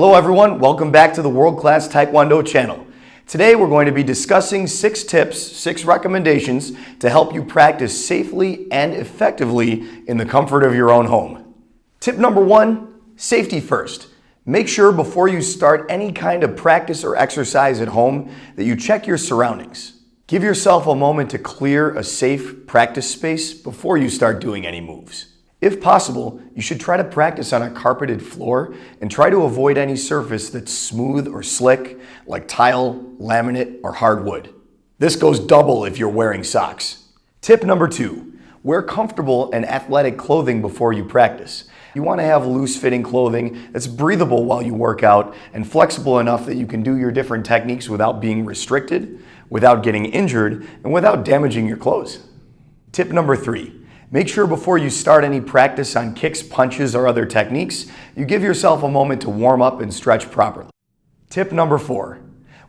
Hello everyone, welcome back to the World Class Taekwondo channel. Today we're going to be discussing 6 tips, 6 recommendations to help you practice safely and effectively in the comfort of your own home. Tip number 1, safety first. Make sure before you start any kind of practice or exercise at home that you check your surroundings. Give yourself a moment to clear a safe practice space before you start doing any moves. If possible, you should try to practice on a carpeted floor and try to avoid any surface that's smooth or slick, like tile, laminate, or hardwood. This goes double if you're wearing socks. Tip number 2, wear comfortable and athletic clothing before you practice. You want to have loose-fitting clothing that's breathable while you work out and flexible enough that you can do your different techniques without being restricted, without getting injured, and without damaging your clothes. Tip number 3, make sure before you start any practice on kicks, punches, or other techniques, you give yourself a moment to warm up and stretch properly. Tip number 4,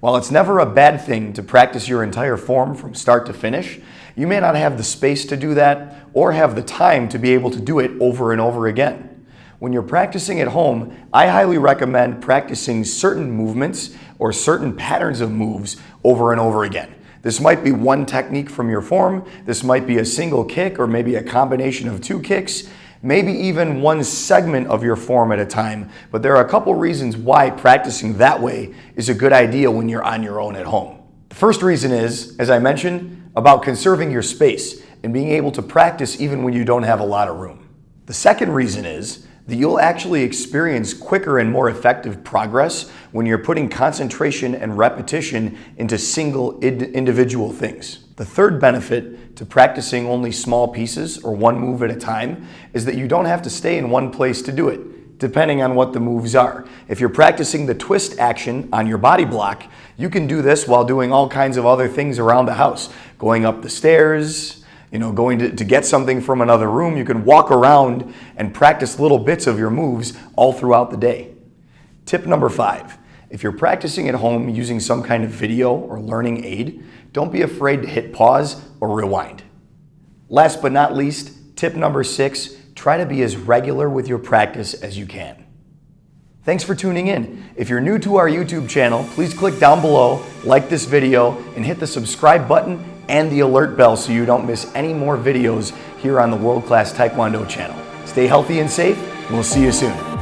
while it's never a bad thing to practice your entire form from start to finish, you may not have the space to do that or have the time to be able to do it over and over again. When you're practicing at home, I highly recommend practicing certain movements or certain patterns of moves over and over again. This might be one technique from your form, this might be a single kick or maybe a combination of 2 kicks, maybe even one segment of your form at a time, but there are a couple reasons why practicing that way is a good idea when you're on your own at home. The first reason is, as I mentioned, about conserving your space and being able to practice even when you don't have a lot of room. The second reason is that you'll actually experience quicker and more effective progress when you're putting concentration and repetition into single individual things. The third benefit to practicing only small pieces or one move at a time is that you don't have to stay in one place to do it, depending on what the moves are. If you're practicing the twist action on your body block, you can do this while doing all kinds of other things around the house, going up the stairs, going to get something from another room. You can walk around and practice little bits of your moves all throughout the day. Tip number 5, if you're practicing at home using some kind of video or learning aid, don't be afraid to hit pause or rewind. Last but not least, tip number 6, try to be as regular with your practice as you can. Thanks for tuning in. If you're new to our YouTube channel, please click down below, like this video, and hit the subscribe button and the alert bell so you don't miss any more videos here on the World Class Taekwondo channel. Stay healthy and safe, and we'll see you soon.